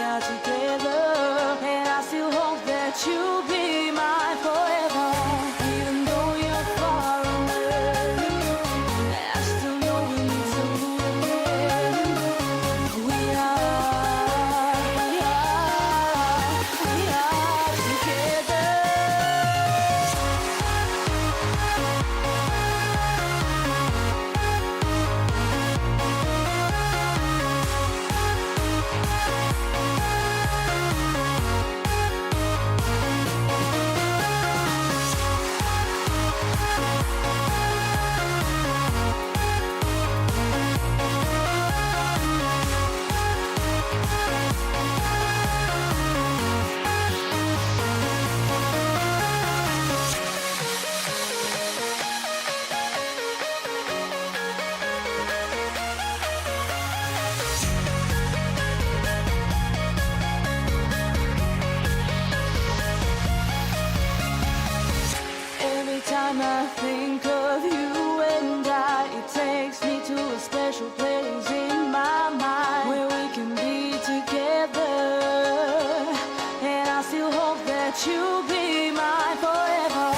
are together, and I still hope that you'll be mine forever. Even though you're far away, I still know we need to move again. We are together. Every time I think of you and I, it takes me to a special place in my mind where we can be together, and I still hope that you'll be mine forever.